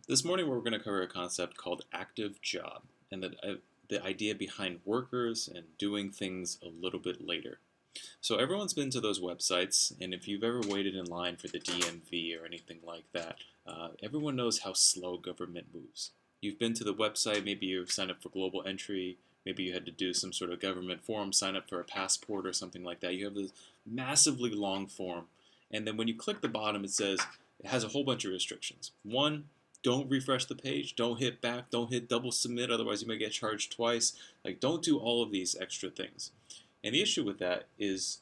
This morning we're going to cover a concept called active job and the idea behind workers and doing things a little bit later. So everyone's been to those websites, and if you've ever waited in line for the DMV or anything like that, everyone knows how slow government moves. You've been to the website, maybe you signed up for global entry, maybe you had to do some sort of government form, sign up for a passport or something like that. You have this massively long form, and then when you click the bottom, it says it has a whole bunch of restrictions. One, don't refresh the page, don't hit back, don't hit double submit, otherwise you may get charged twice. Like, don't do all of these extra things. And the issue with that is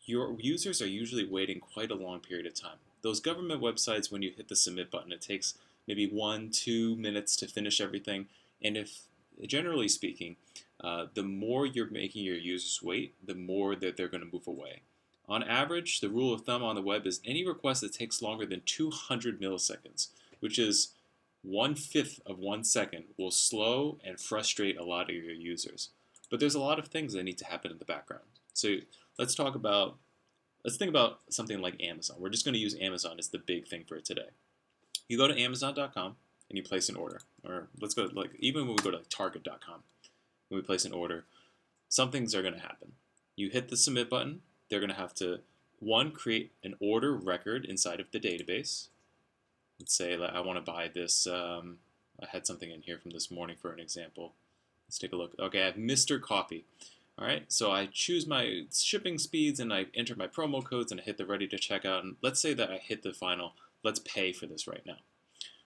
your users are usually waiting quite a long period of time. Those government websites, when you hit the submit button, it takes maybe 1, 2 minutes to finish everything. And if, generally speaking, the more you're making your users wait, the more that they're going to move away. On average, the rule of thumb on the web is any request that takes longer than 200 milliseconds, which is 1/5 of 1 second, will slow and frustrate a lot of your users. But there's a lot of things that need to happen in the background. So let's talk about let's think about something like Amazon. We're just going to use Amazon as the big thing for today. You go to Amazon.com and you place an order, or let's go like even when we go to like Target.com, when we place an order, some things are going to happen. You hit the submit button. They're going to have to one create an order record inside of the database. Let's say I want to buy this. I had something in here from this morning for an example. Let's take a look. Okay, I have Mr. Coffee. All right, so I choose my shipping speeds and I enter my promo codes and I hit the ready to check out. And let's say that I hit the final, let's pay for this right now.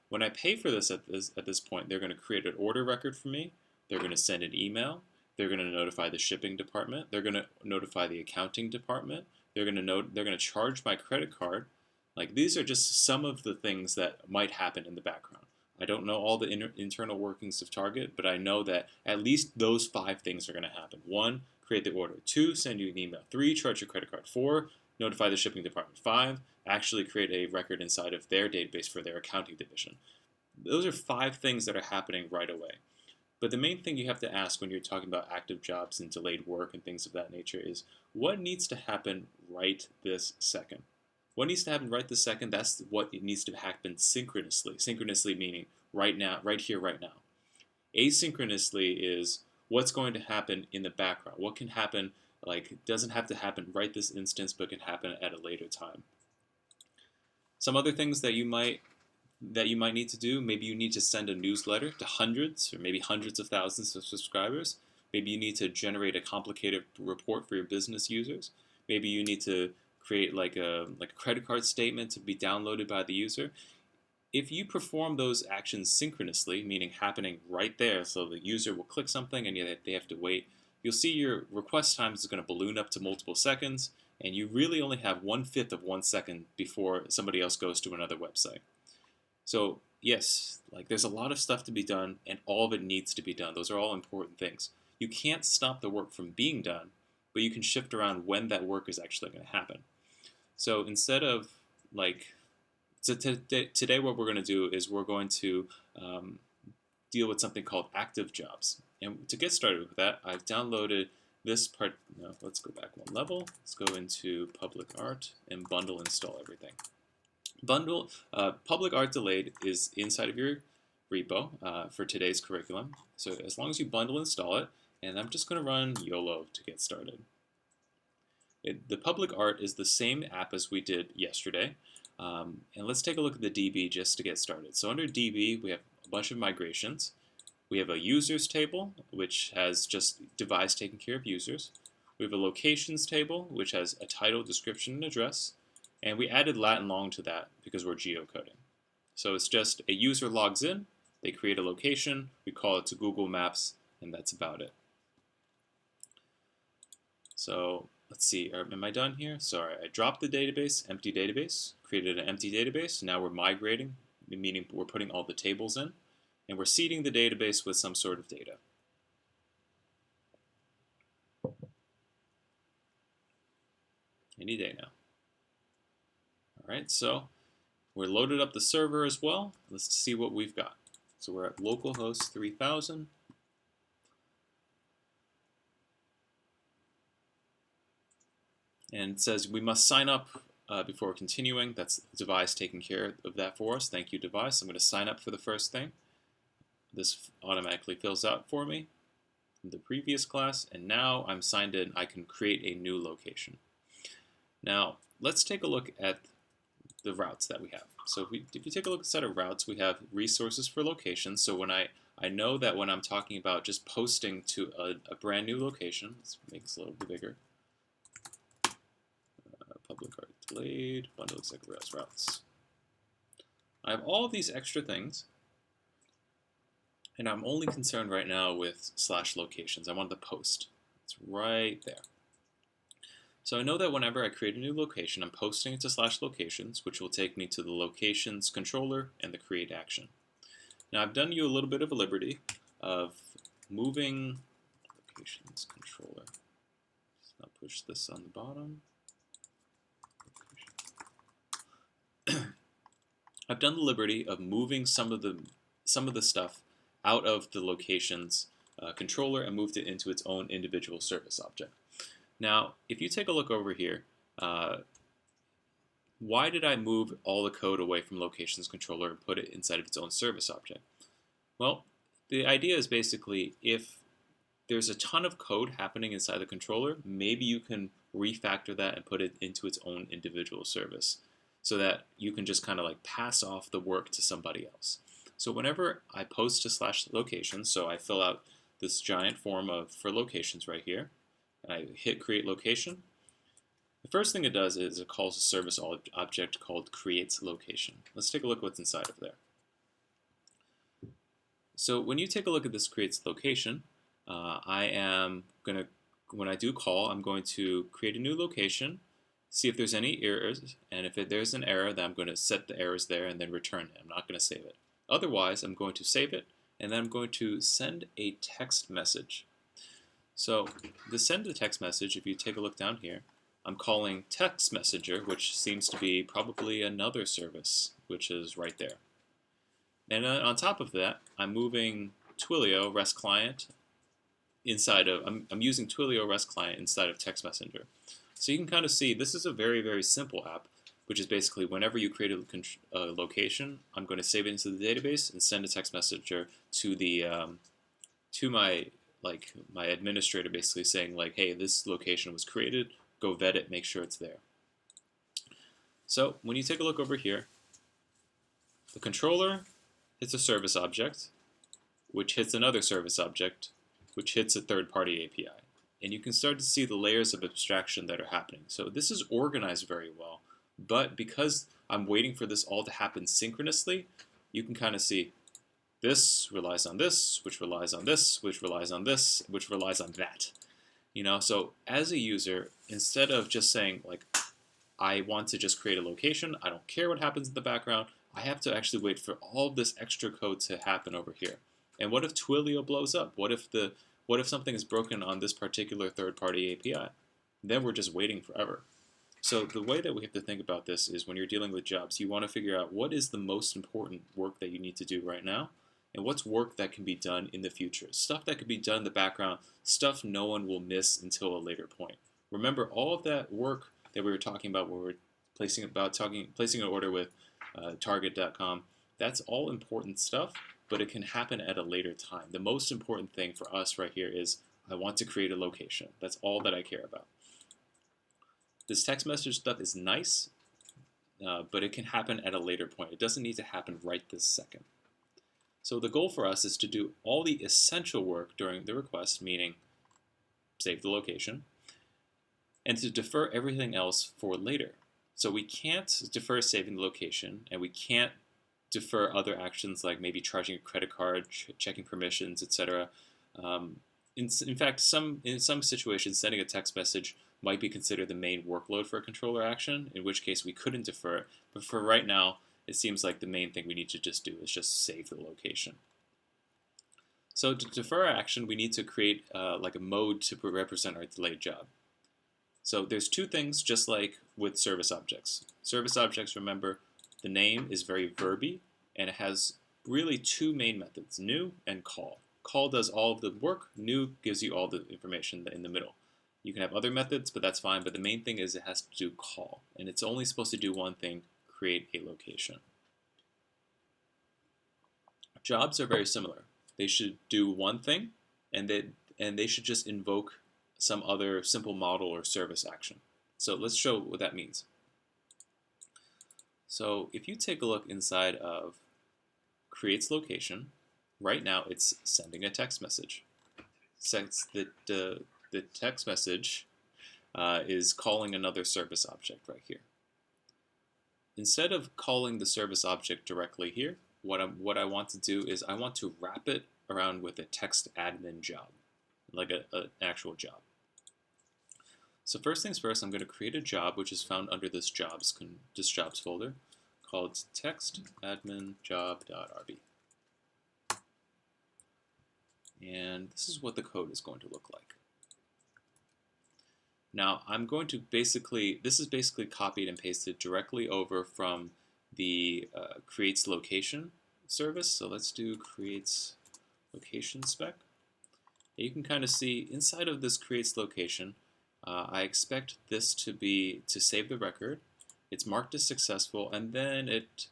When I pay for this at this point, they're going to create an order record for me. They're going to send an email. They're going to notify the shipping department. They're going to notify the accounting department. They're going to charge my credit card. Like, these are just some of the things that might happen in the background. I don't know all the internal workings of Target, but I know that at least those 5 things are going to happen. 1, create the order. 2, send you an email. 3, charge your credit card. 4, notify the shipping department. 5, actually create a record inside of their database for their accounting division. Those are 5 things that are happening right away. But the main thing you have to ask when you're talking about active jobs and delayed work and things of that nature is, what needs to happen right this second? What needs to happen right this second? That's what it needs to happen synchronously. Synchronously meaning right now, right here, right now. Asynchronously is what's going to happen in the background. What can happen, like, doesn't have to happen right this instance, but can happen at a later time. Some other things that you might need to do, maybe you need to send a newsletter to hundreds or maybe hundreds of thousands of subscribers. Maybe you need to generate a complicated report for your business users. Maybe you need to create like a credit card statement to be downloaded by the user. If you perform those actions synchronously, meaning happening right there, so the user will click something and they have to wait, you'll see your request time is going to balloon up to multiple seconds, and you really only have 1/5 of 1 second before somebody else goes to another website. So yes, like, there's a lot of stuff to be done, and all of it needs to be done. Those are all important things. You can't stop the work from being done, but you can shift around when that work is actually going to happen. So instead of like, so today what we're going to do is we're going to deal with something called active jobs. And to get started with that, I've downloaded this part. No, let's go back one level. Let's go into public art and bundle install everything. Public art delayed is inside of your repo for today's curriculum. So as long as you bundle install it, and I'm just going to run YOLO to get started. The public art is the same app as we did yesterday. And let's take a look at the DB just to get started. So under DB, we have a bunch of migrations. We have a users table, which has just device taking care of users. We have a locations table, which has a title, description, and address. And we added lat and long to that because we're geocoding. So it's just a user logs in, they create a location, we call it to Google Maps, and that's about it. So let's see, am I done here? Sorry, I dropped the database, empty database, created an empty database. Now we're migrating, meaning we're putting all the tables in, and we're seeding the database with some sort of data. Any day now. All right, so we're loaded up the server as well. Let's see what we've got. So we're at localhost 3000. And it says we must sign up before continuing. That's device taking care of that for us. Thank you, device. I'm going to sign up for the first thing. This automatically fills out for me from the previous class, and now I'm signed in. I can create a new location. Now, let's take a look at the routes that we have. So if you take a look at a set of routes, we have resources for locations. So when I know that when I'm talking about just posting to a brand new location, let's make this a little bit bigger. Public art delayed, bundle exec Rails routes. I have all of these extra things, and I'm only concerned right now with /locations. I want the post. It's right there. So I know that whenever I create a new location, I'm posting it to /locations, which will take me to the locations controller and the create action. Now I've done you a little bit of a liberty of moving locations controller. I'll push this on the bottom. I've done the liberty of moving some of the stuff out of the locations controller and moved it into its own individual service object. Now, if you take a look over here, why did I move all the code away from locations controller and put it inside of its own service object? Well, the idea is basically if there's a ton of code happening inside the controller, maybe you can refactor that and put it into its own individual service, so that you can just kind of like pass off the work to somebody else. So whenever I post to /locations, so I fill out this giant form for locations right here, and I hit create location, the first thing it does is it calls a service object called creates location. Let's take a look what's inside of there. So when you take a look at this creates location, I am going to, when I do call, I'm going to create a new location, see if there's any errors, and if there's an error, then I'm going to set the errors there and then return it. I'm not going to save it. Otherwise, I'm going to save it, and then I'm going to send a text message. So to send a text message, if you take a look down here, I'm calling text messenger, which seems to be probably another service, which is right there. And on top of that, I'm moving Twilio REST client inside of, I'm using Twilio REST client inside of text messenger. So you can kind of see this is a very, very simple app, which is basically whenever you create a location, I'm going to save it into the database and send a text messenger to the to my administrator, basically saying like, hey, this location was created, go vet it, make sure it's there. So when you take a look over here, the controller hits a service object, which hits another service object, which hits a third-party API. And you can start to see the layers of abstraction that are happening. So this is organized very well, but because I'm waiting for this all to happen synchronously, you can kind of see this relies on this, which relies on this, which relies on this, which relies on that. You know, so as a user, instead of just saying like, I want to just create a location, I don't care what happens in the background, I have to actually wait for all this extra code to happen over here. And what if Twilio blows up? What if something is broken on this particular third-party API? Then we're just waiting forever. So the way that we have to think about this is when you're dealing with jobs, you want to figure out what is the most important work that you need to do right now, and what's work that can be done in the future. Stuff that could be done in the background, stuff no one will miss until a later point. Remember, all of that work that we were talking about when we were placing an order with Target.com, that's all important stuff, but it can happen at a later time. The most important thing for us right here is I want to create a location. That's all that I care about. This text message stuff is nice, but it can happen at a later point. It doesn't need to happen right this second. So the goal for us is to do all the essential work during the request, meaning save the location, and to defer everything else for later. So we can't defer saving the location, and we can't defer other actions like maybe charging a credit card, checking permissions, etc. In fact, in some situations, sending a text message might be considered the main workload for a controller action, in which case we couldn't defer it. But for right now, it seems like the main thing we need to just do is just save the location. So to defer our action, we need to create like a mode to represent our delayed job. So there's two things, just like with service objects. Service objects, remember, the name is very verby, and it has really two main methods, new and call. Call does all of the work, new gives you all the information in the middle. You can have other methods, but that's fine. But the main thing is it has to do call, and it's only supposed to do one thing: create a location. Jobs are very similar. They should do one thing, and they should just invoke some other simple model or service action. So let's show what that means. So if you take a look inside of creates location, right now it's sending a text message. Since the text message is calling another service object right here. Instead of calling the service object directly here, what I want to do is I want to wrap it around with a text admin job, like an actual job. So first things first, I'm going to create a job which is found under this jobs folder called text admin job.rb. And this is what the code is going to look like. Now I'm going to this is basically copied and pasted directly over from the creates location service. So let's do creates location spec. And you can kind of see inside of this creates location, I expect this to save the record. It's marked as successful, and then it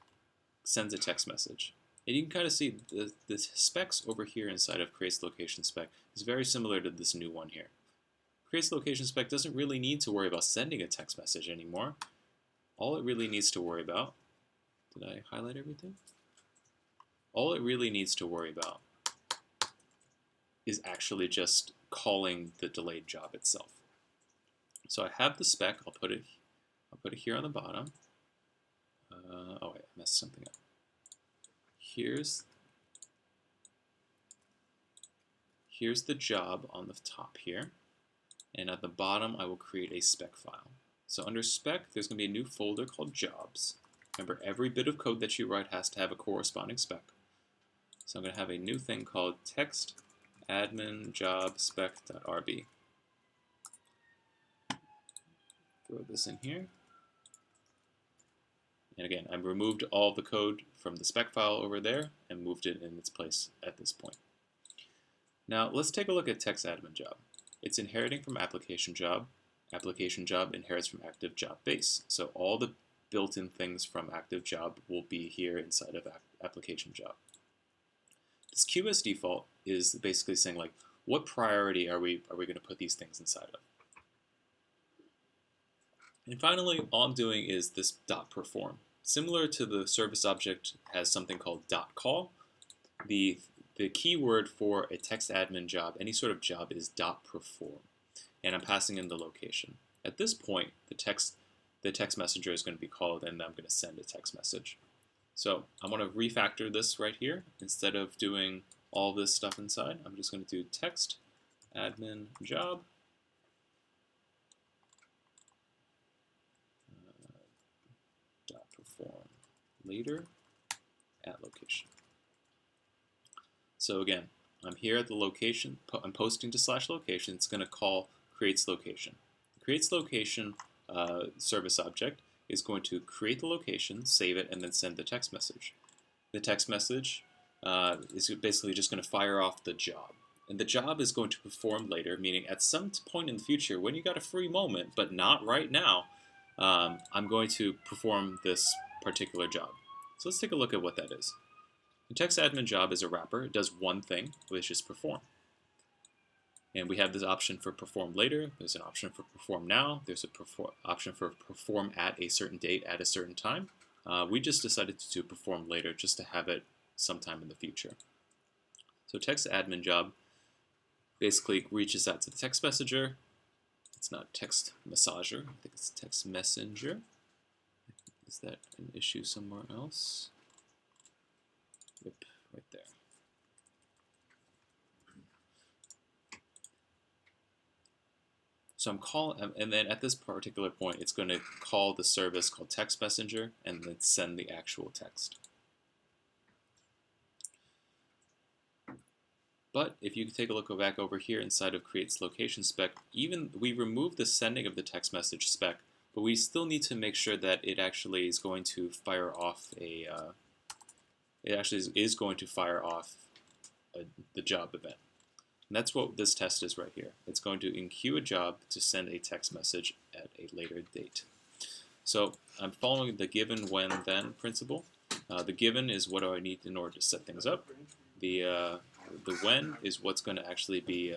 sends a text message. And you can kind of see the specs over here inside of creates location spec is very similar to this new one here. Creates location spec doesn't really need to worry about sending a text message anymore. All it really needs to worry about, did I highlight everything? All it really needs to worry about is actually just calling the delayed job itself. So I have the spec. I'll put it here on the bottom. Oh wait, I messed something up. Here's the job on the top here, and at the bottom I will create a spec file. So under spec, there's going to be a new folder called jobs. Remember, every bit of code that you write has to have a corresponding spec. So I'm going to have a new thing called text admin job spec.rb. Throw this in here. And again, I've removed all the code from the spec file over there and moved it in its place at this point. Now let's take a look at text admin job. It's inheriting from application job. Application job inherits from active job base. So all the built-in things from active job will be here inside of application job. This queue as default is basically saying, like, what priority are we going to put these things inside of? And finally, all I'm doing is this .perform. Similar to the service object has something called .call. The keyword for a text admin job, any sort of job, is .perform, and I'm passing in the location. At this point, the text messenger is going to be called, and I'm going to send a text message. So I'm going to refactor this right here. Instead of doing all this stuff inside, I'm just going to do text admin job .perform later at location. So again, I'm here at the location. I'm posting to /location. It's going to call creates location. The creates location service object is going to create the location, save it, and then send the text message. The text message is basically just going to fire off the job. And the job is going to perform later, meaning at some point in the future, when you got a free moment, but not right now, I'm going to perform this particular job. So let's take a look at what that is. The text admin job is a wrapper. It does one thing, which is perform. And we have this option for perform later. There's an option for perform now. There's an option for perform at a certain date at a certain time. We just decided to perform later just to have it sometime in the future. So text admin job basically reaches out to the text messenger. It's not text massager. I think it's text messenger. Is that an issue somewhere else? Yep, right there. So I'm calling, and then at this particular point, it's going to call the service called text messenger and then send the actual text. But if you take a look back over here inside of creates location spec, even we removed the sending of the text message spec, but we still need to make sure that it actually is going to fire off the job event. And that's what this test is right here. It's going to enqueue a job to send a text message at a later date. So I'm following the given, when, then principle. The given is what do I need in order to set things up. The when is what's going to actually be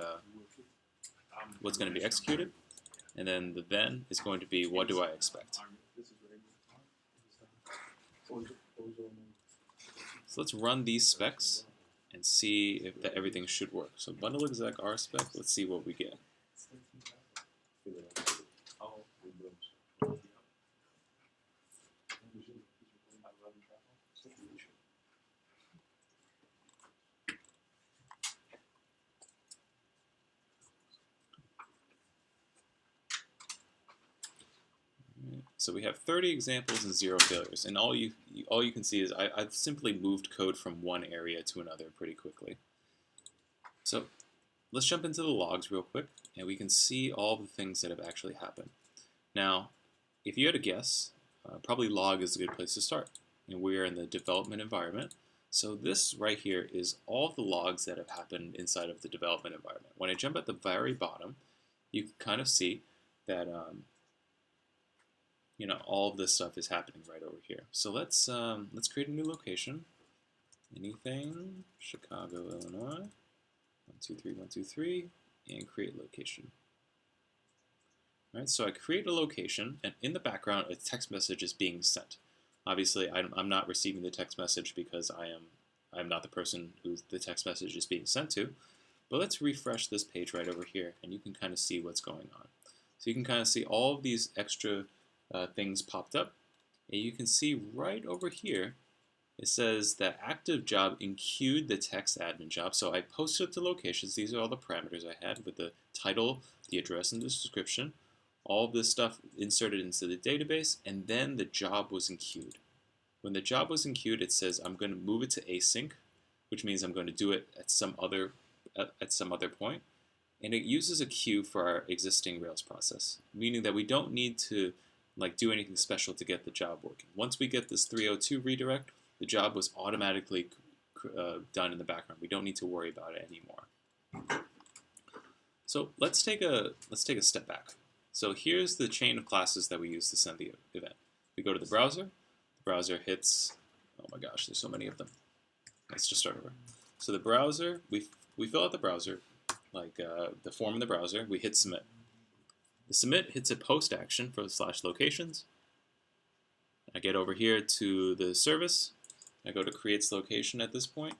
executed, and then the then is going to be what do I expect. So let's run these specs and see if everything should work. So bundle exec r spec. Let's see what we get. So we have 30 examples and 0 failures, and all you can see is I've simply moved code from one area to another pretty quickly. So let's jump into the logs real quick, and we can see all the things that have actually happened. Now, if you had a guess, probably log is a good place to start, and we're in the development environment. So this right here is all the logs that have happened inside of the development environment. When I jump at the very bottom, you can kind of see that all of this stuff is happening right over here. So let's create a new location. Anything, Chicago, Illinois, 123123, and create location. All right, so I create a location, and in the background, a text message is being sent. Obviously, I'm not receiving the text message because I'm not the person who the text message is being sent to. But let's refresh this page right over here, and you can kind of see what's going on. So you can kind of see all of these extra things popped up, and you can see right over here it says that active job enqueued the text admin job. So I posted the locations. These are all the parameters I had with the title, the address, and the description. All of this stuff inserted into the database, and then the job was enqueued. When the job was enqueued, it says I'm going to move it to async, which means I'm going to do it at some other point. And it uses a queue for our existing Rails process, meaning that we don't need to do anything special to get the job working. Once we get this 302 redirect, the job was automatically done in the background. We don't need to worry about it anymore. So let's take a step back. So here's the chain of classes that we use to send the event. We go to the browser. The browser hits, oh my gosh, there's so many of them. Let's just start over. So the browser, we fill out the browser, the form in the browser. We hit submit. The submit hits a post action for the /locations. I get over here to the service. I go to creates location at this point.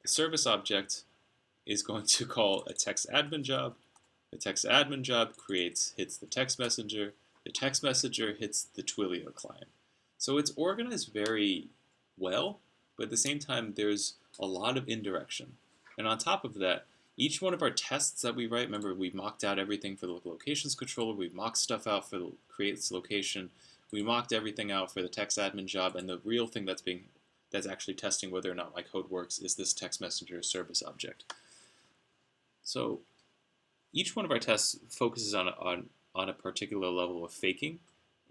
The service object is going to call a text admin job. The text admin job hits the text messenger. The text messenger hits the Twilio client. So it's organized very well, but at the same time, there's a lot of indirection. And on top of that, each one of our tests that we write, remember we mocked out everything for the locations controller, we mocked stuff out for the creates location, we mocked everything out for the text admin job, and the real thing that's actually testing whether or not my code works is this text messenger service object. So each one of our tests focuses on a particular level of faking,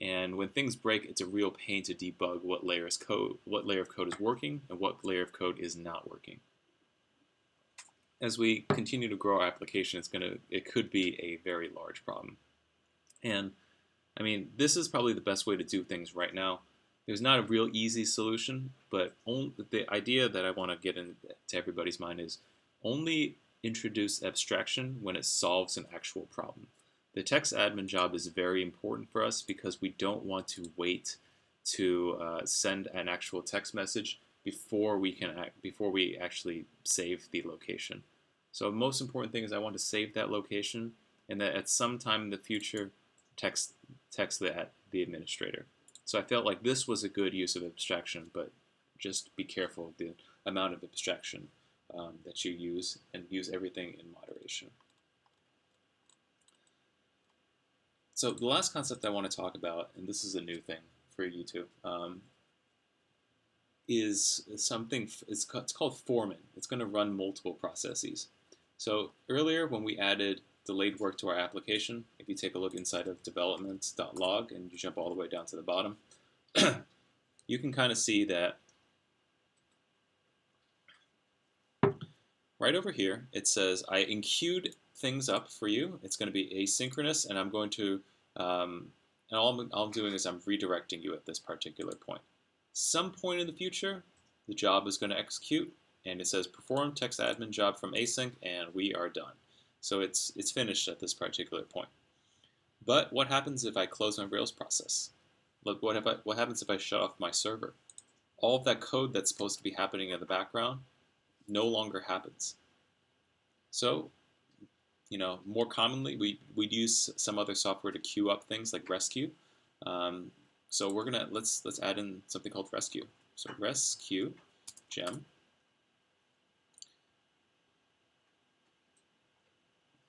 and when things break, it's a real pain to debug what layer of code is working and what layer of code is not working. As we continue to grow our application, it could be a very large problem. And I mean, this is probably the best way to do things right now. There's not a real easy solution, but the idea that I want to get into everybody's mind is only introduce abstraction when it solves an actual problem. The text admin job is very important for us because we don't want to wait to send an actual text message before we actually save the location. So the most important thing is I want to save that location, and that at some time in the future, text the administrator. So I felt like this was a good use of abstraction, but just be careful of the amount of abstraction that you use, and use everything in moderation. So the last concept I want to talk about, and this is a new thing for YouTube, is something, it's called foreman. It's going to run multiple processes. So earlier when we added delayed work to our application, if you take a look inside of developments.log and you jump all the way down to the bottom, you can kind of see that right over here, it says I enqueued things up for you. It's going to be asynchronous, and I'm going to, and all I'm doing is I'm redirecting you at this particular point. Some point in the future, the job is going to execute, and it says perform text admin job from async, and we are done. So it's finished at this particular point. But what happens if I close my Rails process? Look, what happens if I shut off my server? All of that code that's supposed to be happening in the background no longer happens. So, more commonly, we'd use some other software to queue up things like resqueue. So let's add in something called resqueue. So resqueue gem.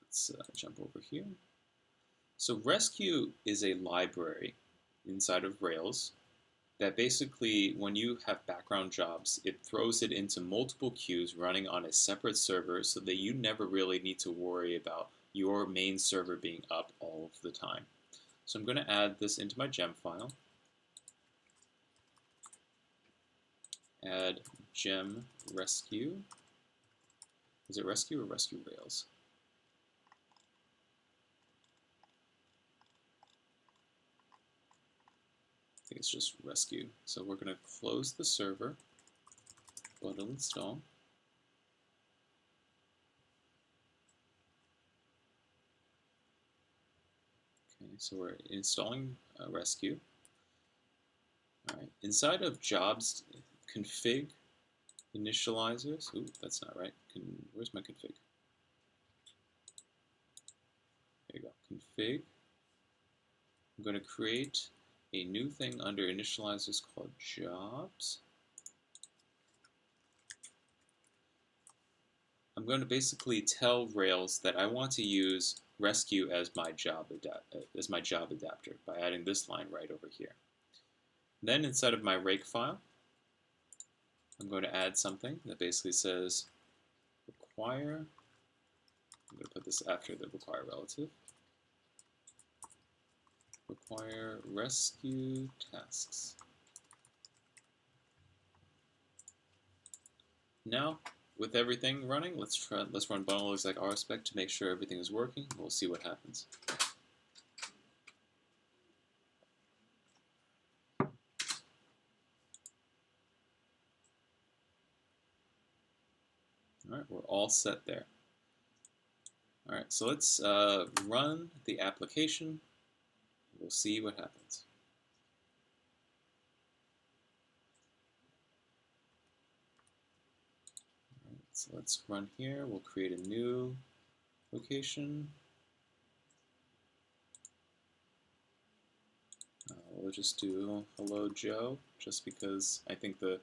Let's jump over here. So resqueue is a library inside of Rails that basically, when you have background jobs, it throws it into multiple queues running on a separate server so that you never really need to worry about your main server being up all of the time. So I'm going to add this into my gem file. Add gem resqueue. Is it resqueue or resqueue Rails? I think it's just resqueue. So we're going to close the server, bundle install. Okay, so we're installing resqueue. All right, inside of jobs config initializers. Ooh, that's not right. Where's my config? There you go. Config. I'm going to create a new thing under initializers called jobs. I'm going to basically tell Rails that I want to use resqueue as my job adapter by adding this line right over here. Then inside of my rake file, I'm going to add something that basically says require. I'm going to put this after the require relative. Require resqueue tasks. Now, with everything running, let's run bundle exec rspec to make sure everything is working. We'll see what happens. All right, we're all set there. All right, so let's run the application. We'll see what happens. All right, so let's run here. We'll create a new location. We'll just do hello Joe, just because I think the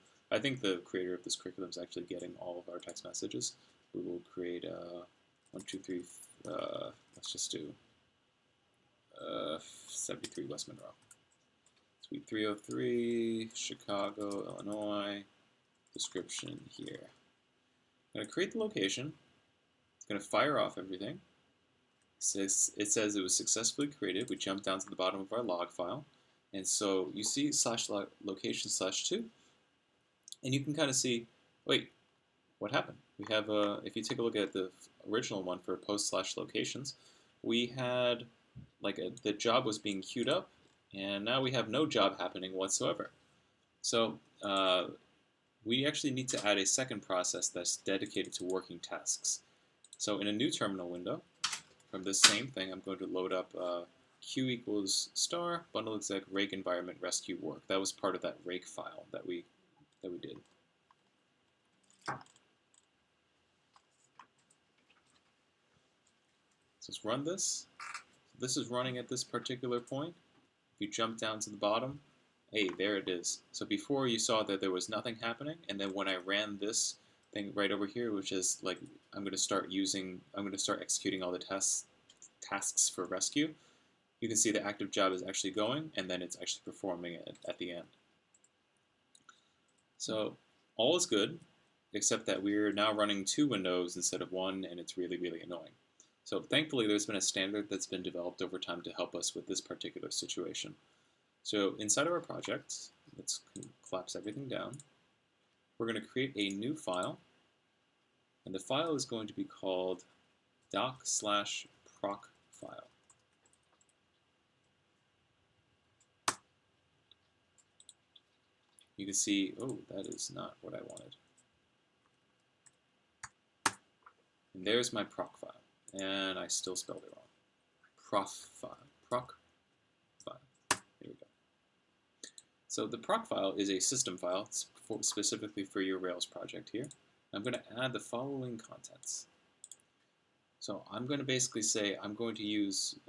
creator of this curriculum is actually getting all of our text messages. We will create 1, 2, 3. Let's just do 73 West Monroe. Suite 303, Chicago, Illinois. Description here. I'm going to create the location. It's going to fire off everything. It says it was successfully created. We jump down to the bottom of our log file. And so you see /location/2, and you can kind of see, wait, what happened? We have, if you take a look at the original one for post/locations, we had the job was being queued up, and now we have no job happening whatsoever. So we actually need to add a second process that's dedicated to working tasks. So in a new terminal window, from this same thing, I'm going to load up q equals star bundle exec rake environment resqueue work. That was part of that rake file that we did. So let's run this. This is running at this particular point. If you jump down to the bottom, hey, there it is. So before you saw that there was nothing happening, and then when I ran this thing right over here, which is like I'm going to start executing all the tasks for resqueue, you can see the active job is actually going, and then it's actually performing it at the end. So all is good, except that we're now running 2 windows instead of 1, and it's really, really annoying. So thankfully, there's been a standard that's been developed over time to help us with this particular situation. So inside of our project, let's collapse everything down. We're going to create a new file. And the file is going to be called doc/proc file. You can see, oh, that is not what I wanted. And there's my proc file. And I still spelled it wrong. Proc file. There we go. So the proc file is a system file. It's specifically for your Rails project here. I'm going to add the following contents. So I'm going to basically say I'm going to use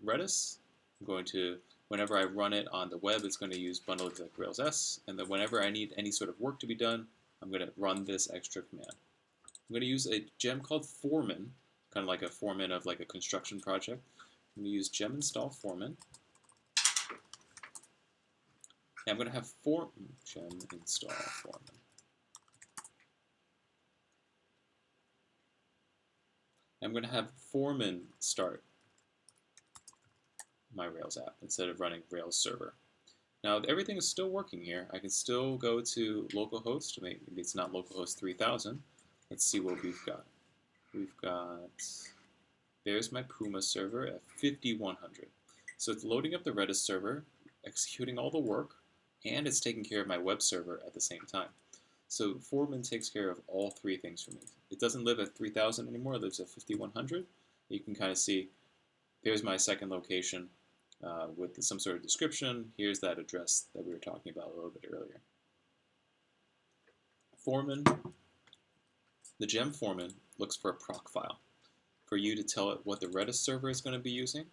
Redis. I'm going to, whenever I run it on the web, it's going to use bundle exec Rails S. And then whenever I need any sort of work to be done, I'm going to run this extra command. I'm going to use a gem called Foreman, kind of like a foreman of like a construction project. I'm going to use gem install Foreman. And I'm going to have gem install Foreman. I'm going to have Foreman start my Rails app instead of running Rails server. Now everything is still working here. I can still go to localhost. Maybe it's not localhost 3000. Let's see what we've got. We've got, there's my Puma server at 5100. So it's loading up the Redis server, executing all the work, and it's taking care of my web server at the same time. So Foreman takes care of all three things for me. It doesn't live at 3000 anymore, it lives at 5100. You can kind of see, there's my second location with some sort of description. Here's that address that we were talking about a little bit earlier. Foreman, the gem Foreman looks for a proc file for you to tell it what the Redis server is going to be using,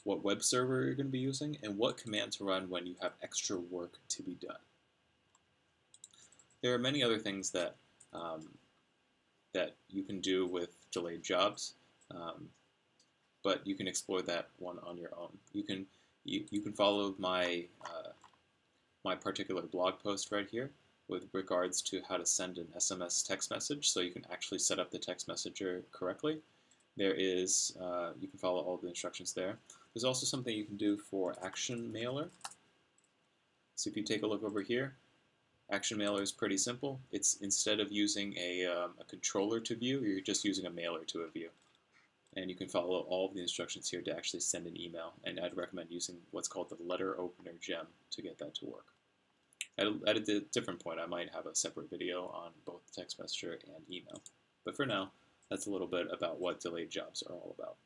what web server you're going to be using, and what command to run when you have extra work to be done. There are many other things that that you can do with delayed jobs, but you can explore that one on your own. You can follow my my particular blog post right here with regards to how to send an SMS text message, so you can actually set up the text messenger correctly. There is you can follow all the instructions there. There's also something you can do for Action Mailer. So if you take a look over here, Action Mailer is pretty simple. It's instead of using a controller to view, you're just using a mailer to a view. And you can follow all of the instructions here to actually send an email. And I'd recommend using what's called the letter opener gem to get that to work. At a different point, I might have a separate video on both text messenger and email. But for now, that's a little bit about what delayed jobs are all about.